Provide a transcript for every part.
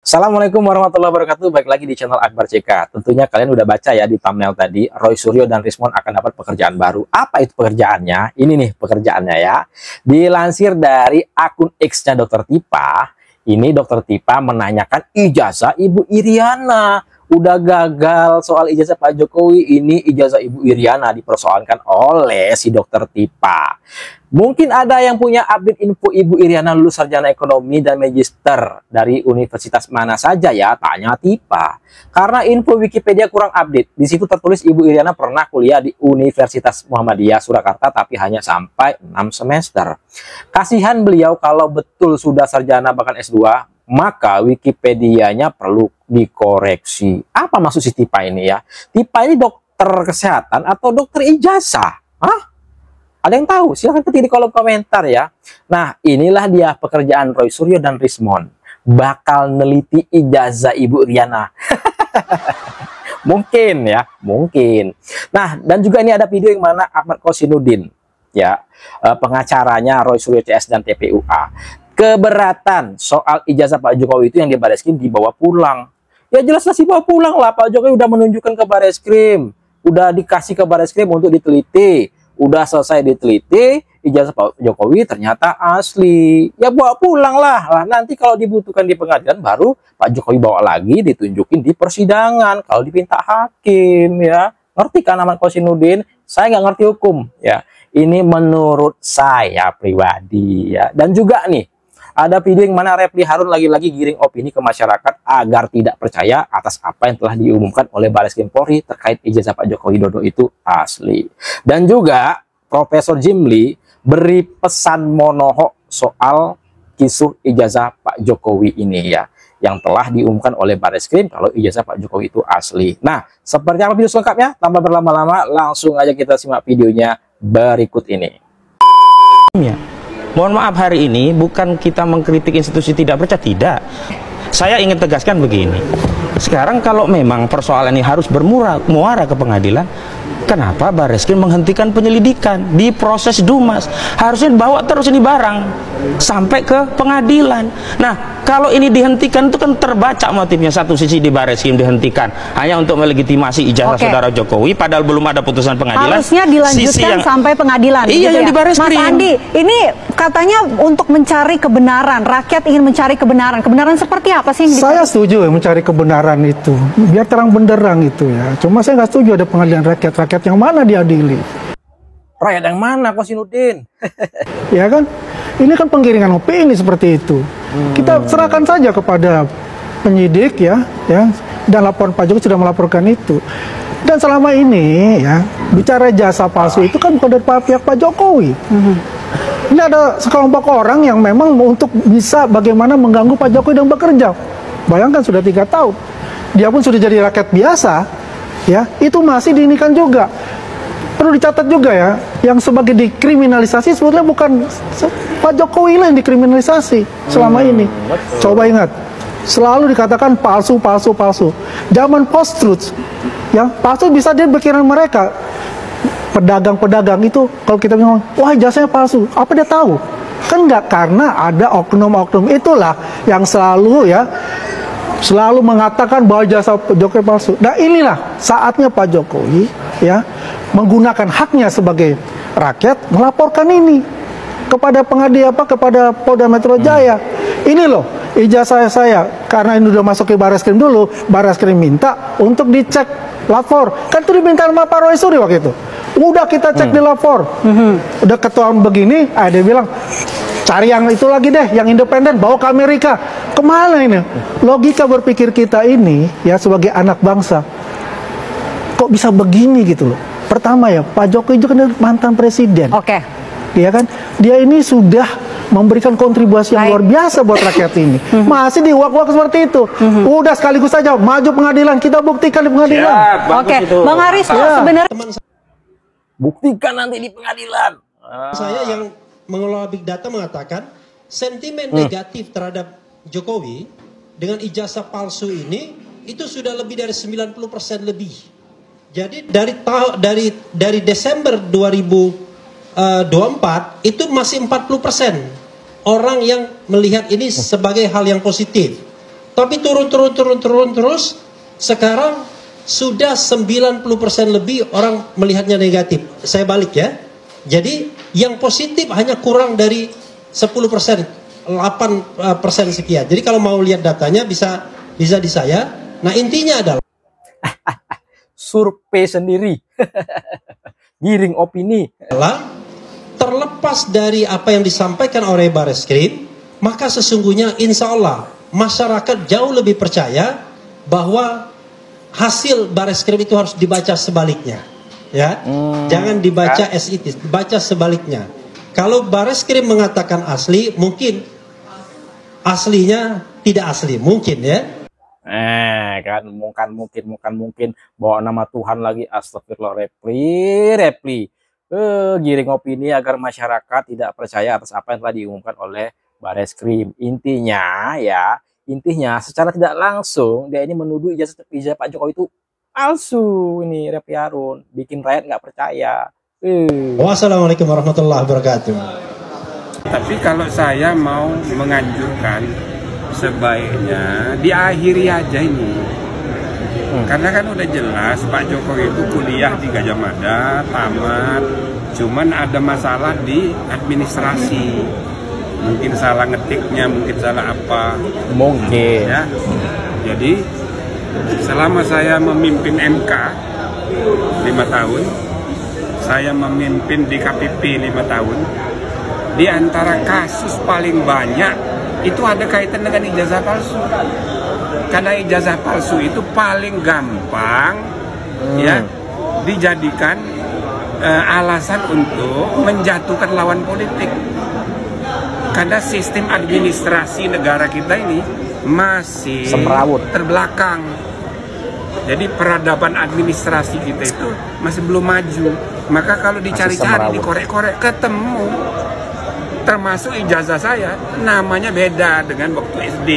Assalamualaikum warahmatullahi wabarakatuh. Baik lagi di channel Akbar CK. Tentunya kalian udah baca ya di thumbnail tadi, Roy Suryo dan Rismond akan dapat pekerjaan baru. Apa itu pekerjaannya? Ini nih pekerjaannya ya. Dilansir dari akun X-nya Dr. Tipa, ini Dr. Tipa menanyakan ijazah Ibu Iriana. Udah gagal soal ijazah Pak Jokowi, ini ijazah Ibu Iriana dipersoalkan oleh si Dr. Tipa. Mungkin ada yang punya update info Ibu Iriana lulus sarjana ekonomi dan magister dari universitas mana saja ya? Tanya Tipa. Karena info Wikipedia kurang update. Di situ tertulis Ibu Iriana pernah kuliah di Universitas Muhammadiyah Surakarta tapi hanya sampai 6 semester. Kasihan beliau kalau betul sudah sarjana bahkan S2, maka Wikipedianya perlu dikoreksi. Apa maksud si Tipa ini ya? Tipa ini dokter kesehatan atau dokter ijazah? Hah? Ada yang tahu? Silahkan ketik di kolom komentar ya. Nah, inilah dia pekerjaan Roy Suryo dan Rismond. Bakal neliti ijazah Ibu Iriana. Mungkin ya, mungkin. Nah, dan juga ini ada video yang mana Ahmad Kosinuddin, ya, pengacaranya Roy Suryo CS dan TPUA, keberatan soal ijazah Pak Jokowi itu yang di Bareskrim dibawa pulang. Ya jelas-jelas dibawa pulang lah. Pak Jokowi udah menunjukkan ke Bareskrim, udah dikasih ke Bareskrim untuk diteliti. Udah selesai diteliti, ijazah Pak Jokowi ternyata asli. Ya bawa pulang lah. Nanti kalau dibutuhkan di pengadilan baru Pak Jokowi bawa lagi, ditunjukin di persidangan kalau dipinta hakim ya. Ngerti kan Ahmad Kosinuddin? Saya nggak ngerti hukum ya. Ini menurut saya pribadi ya. Dan juga nih, ada video yang mana Refli Harun lagi-lagi giring opini ke masyarakat agar tidak percaya atas apa yang telah diumumkan oleh Bareskrim Polri terkait ijazah Pak Joko Widodo itu asli. Dan juga Profesor Jimli beri pesan monohok soal kisruh ijazah Pak Jokowi ini ya, yang telah diumumkan oleh Bareskrim kalau ijazah Pak Jokowi itu asli. Nah, seperti apa video selengkapnya? Tanpa berlama-lama, langsung aja kita simak videonya berikut ini. Ya. Mohon maaf, hari ini bukan kita mengkritik institusi tidak percaya, tidak. Saya ingin tegaskan begini. Sekarang kalau memang persoalan ini harus muara ke pengadilan, kenapa Bareskrim menghentikan penyelidikan di proses Dumas? Harusnya bawa terus ini barang sampai ke pengadilan. Nah, kalau ini dihentikan itu kan terbaca motifnya. Satu sisi di Bareskrim dihentikan hanya untuk melegitimasi ijazah saudara Jokowi, padahal belum ada putusan pengadilan. Harusnya dilanjutkan sampai pengadilan. Iya, gitu yang ya? Di Bareskrim. Mas Andi, ini katanya untuk mencari kebenaran, rakyat ingin mencari kebenaran. Kebenaran seperti apa sih? Saya setuju ya mencari kebenaran itu, biar terang benderang itu ya. Cuma saya nggak setuju ada pengadilan rakyat. Rakyat yang mana diadili? Rakyat yang mana Kosinuddin? Ya kan? Ini kan penggiringan opini seperti itu. Kita serahkan saja kepada penyidik ya, dan laporan Pak Jokowi sudah melaporkan itu. Dan selama ini ya, bicara jasa palsu itu kan bukan dari pihak Pak Jokowi. Ini ada sekelompok orang yang memang untuk bisa bagaimana mengganggu Pak Jokowi dan bekerja. Bayangkan sudah 3 tahun, dia pun sudah jadi rakyat biasa, ya, itu masih diinikan juga. Perlu dicatat juga ya, yang sebagai dikriminalisasi sebetulnya bukan Pak Jokowi lah yang dikriminalisasi selama ini. Coba ingat, selalu dikatakan palsu, palsu, palsu. Zaman post-truth, ya, palsu bisa dia pikiran mereka. Pedagang-pedagang itu, kalau kita bilang, wah jasanya palsu, apa dia tahu? Kan enggak, karena ada oknum-oknum itulah yang selalu ya, selalu mengatakan bahwa jasa Jokowi palsu. Nah inilah saatnya Pak Jokowi ya menggunakan haknya sebagai rakyat melaporkan ini kepada pengadilan kepada Polda Metro Jaya. Ini loh ijazah saya, karena ini udah masuk ke Bareskrim dulu, Bareskrim minta untuk dicek lapor. Kan itu diminta sama Pak Roy Suryo waktu itu. Udah kita cek di lapor. Udah ketahuan begini, dia bilang cari yang itu lagi deh, yang independen, bawa ke Amerika. Kemana ini? Logika berpikir kita ini ya sebagai anak bangsa, kok bisa begini gitu loh. Pertama ya, Pak Jokowi juga kan mantan presiden. Dia kan, dia ini sudah memberikan kontribusi yang luar biasa buat rakyat ini. Masih diwak-wak seperti itu. Udah sekaligus saja maju pengadilan, kita buktikan di pengadilan. Bang Haris, sebenarnya buktikan nanti di pengadilan. Saya yang mengelola big data mengatakan sentimen negatif terhadap Jokowi dengan ijazah palsu ini itu sudah lebih dari 90% lebih. Jadi dari Desember 2024 itu masih 40% orang yang melihat ini sebagai hal yang positif. Tapi turun terus. Sekarang sudah 90% lebih orang melihatnya negatif. Saya balik ya. Jadi yang positif hanya kurang dari 10%, 8% sekian. Jadi kalau mau lihat datanya bisa di saya. Nah intinya adalah survei sendiri. Giring opini. Terlepas dari apa yang disampaikan oleh Bareskrim, maka sesungguhnya insya Allah masyarakat jauh lebih percaya bahwa hasil Bareskrim itu harus dibaca sebaliknya, ya. Jangan dibaca as it is, baca sebaliknya. Kalau Bareskrim mengatakan asli, mungkin aslinya tidak asli, mungkin ya. Kan mungkin bawa nama Tuhan lagi, astagfirullah, repli. Giring opini agar masyarakat tidak percaya atas apa yang telah diumumkan oleh Bareskrim. Intinya secara tidak langsung dia ini menuduh ijazah Pak Jokowi itu palsu. Ini Refli Harun bikin rakyat nggak percaya. Wassalamualaikum warahmatullahi wabarakatuh. Tapi kalau saya mau menganjurkan, sebaiknya diakhiri aja ini. Karena kan udah jelas Pak Jokowi itu kuliah di Gajah Mada, tamat, cuman ada masalah di administrasi. Mungkin salah ngetiknya, mungkin salah apa. Mungkin. Ya. Jadi selama saya memimpin MK 5 tahun, saya memimpin di KPP 5 tahun, di antara kasus paling banyak itu ada kaitan dengan ijazah palsu. Karena ijazah palsu itu paling gampang ya dijadikan alasan untuk menjatuhkan lawan politik. Karena sistem administrasi negara kita ini masih semrawut, terbelakang. Jadi peradaban administrasi kita itu masih belum maju. Maka kalau dicari-cari, dikorek-korek, ketemu. Termasuk ijazah saya namanya beda dengan waktu SD.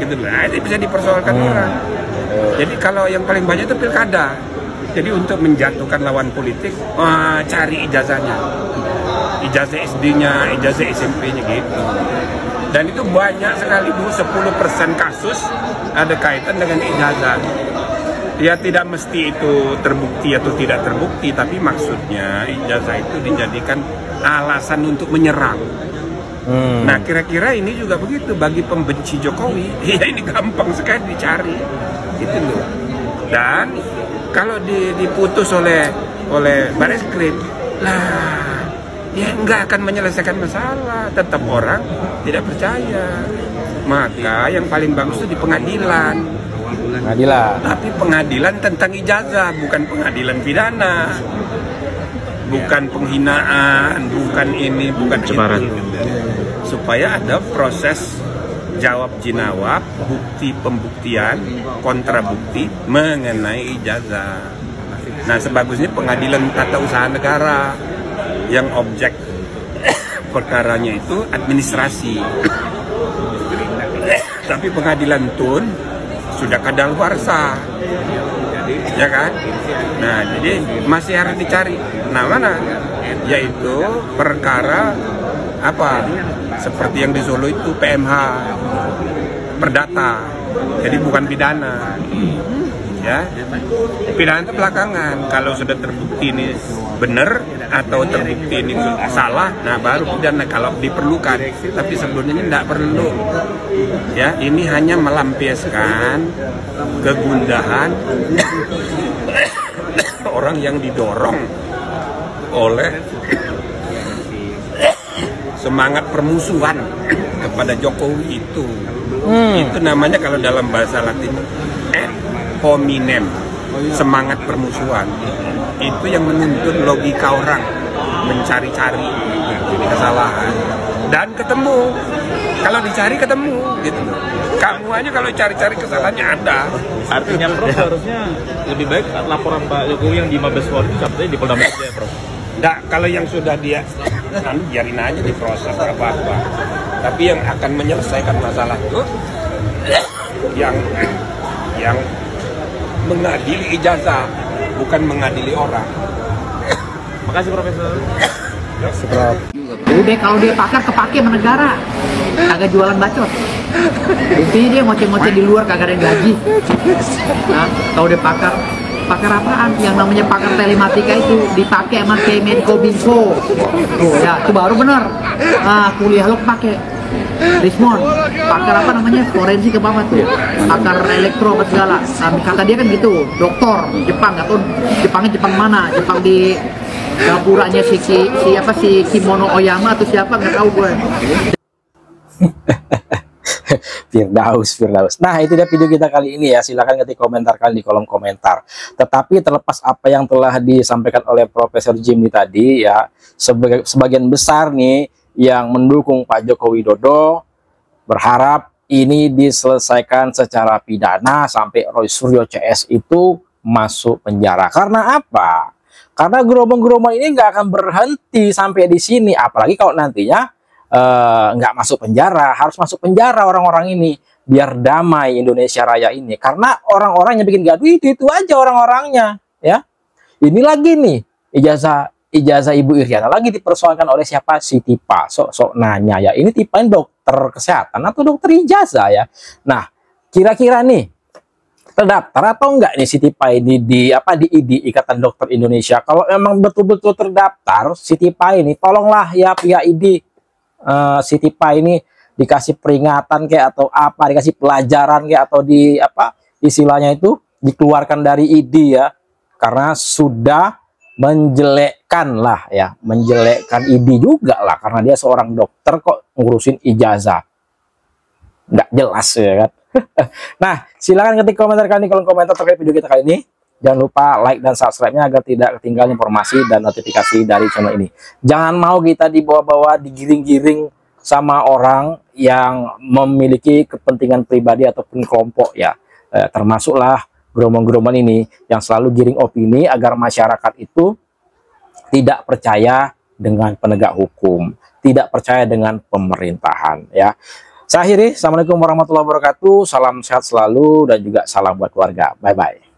Gitu lah, itu bisa dipersoalkan orang. Jadi kalau yang paling banyak itu pilkada. Jadi untuk menjatuhkan lawan politik, cari ijazahnya, ijazah SD-nya, ijazah SMP-nya gitu. Dan itu banyak sekali Bu, 10% kasus ada kaitan dengan ijazah. Ya tidak mesti itu terbukti atau tidak terbukti, tapi maksudnya ijazah itu dijadikan alasan untuk menyerang. Nah kira-kira ini juga begitu bagi pembenci Jokowi. Ya ini gampang sekali dicari, gitu loh. Dan kalau diputus oleh Bareskrim, lah ya nggak akan menyelesaikan masalah. Tetap orang tidak percaya. Maka yang paling bagus itu di pengadilan. Tapi pengadilan tentang ijazah, bukan pengadilan pidana, bukan penghinaan, bukan ini, bukan itu. Supaya ada proses jawab jinawab, bukti pembuktian, kontrabukti mengenai ijazah. Nah sebagusnya pengadilan tata usaha negara yang objek perkaranya itu administrasi. Tapi pengadilan tun sudah kadaluarsa, ya kan? Nah jadi masih harus dicari. Nah mana? Yaitu perkara apa? Seperti yang di Solo itu PMH, perdata, jadi bukan pidana, ya. Pidana itu belakangan. Kalau sudah terbukti ini benar atau terbukti ini salah, nah baru pidana kalau diperlukan. Tapi sebelumnya ini tidak perlu, ya. Ini hanya melampiaskan kegundahan orang yang didorong oleh semangat permusuhan kepada Jokowi itu. Itu namanya kalau dalam bahasa Latin ad hominem, semangat permusuhan. Itu yang menuntun logika orang mencari-cari kesalahan dan ketemu. Kalau dicari ketemu, gitu. Kamu aja kalau cari-cari kesalahannya ada. Artinya Prof harusnya lebih baik laporan Pak Jokowi yang di Mabes Polri itu sampai di Polda Metro Jaya, Prof. Nah, kalau yang sudah dia biarin aja diproses apa-apa. Tapi yang akan menyelesaikan masalah itu yang mengadili ijazah, bukan mengadili orang. Makasih Profesor. Udah kalau dia pakar kepake sama negara, agak jualan bacot. Buktinya dia ngoceh-ngoceh di luar kagak ada yang gaji. Nah, tahu deh pakar apaan? Yang namanya pakar telematika itu dipakai sama Kemenkominfo. Tuh ya, itu baru bener. Nah, kuliah lo pakai. Rismon, pakar apa namanya? Forensik apa tuh? Pakar elektro apa segala. Kata dia kan gitu, doktor Jepang, atau Jepangnya Jepang mana? Jepang di gapuranya si Kimono Oyama atau siapa, nggak tahu gue. Firdaus. Nah, itu dia video kita kali ini ya. Silahkan ketik komentar kalian di kolom komentar. Tetapi terlepas apa yang telah disampaikan oleh Profesor Jimmy tadi ya, sebagian besar nih yang mendukung Pak Joko Widodo berharap ini diselesaikan secara pidana sampai Roy Suryo CS itu masuk penjara. Karena apa? Karena geromong-geromong ini nggak akan berhenti sampai di sini. Apalagi kalau nantinya nggak masuk penjara, harus masuk penjara orang-orang ini biar damai Indonesia Raya ini. Karena orang-orang yang bikin gaduh itu aja orang-orangnya ya. Ini lagi nih ijazah Ibu Iriana lagi dipersoalkan oleh siapa? Si Tipa. Sok nanya ya, ini Tipa ini dokter kesehatan atau dokter ijazah ya. Nah, kira-kira nih terdaftar atau enggak nih si Tipa ini di IDI, Ikatan Dokter Indonesia? Kalau memang betul-betul terdaftar si Tipa ini, tolonglah ya pihak IDI, si Tipa ini dikasih peringatan kayak atau apa, dikasih pelajaran kayak atau di istilahnya itu dikeluarkan dari IDI ya, karena sudah menjelekkan IDI juga lah, karena dia seorang dokter kok ngurusin ijazah, nggak jelas ya kan. Nah, silakan ketik komentar kalian di kolom komentar terkait video kita kali ini. Jangan lupa like dan subscribe-nya agar tidak ketinggalan informasi dan notifikasi dari channel ini. Jangan mau kita dibawa-bawa, digiring-giring sama orang yang memiliki kepentingan pribadi ataupun kelompok ya, termasuklah geromong-geromong ini yang selalu giring opini agar masyarakat itu tidak percaya dengan penegak hukum, tidak percaya dengan pemerintahan ya. Saya akhiri, assalamualaikum warahmatullahi wabarakatuh, salam sehat selalu dan juga salam buat keluarga. Bye bye.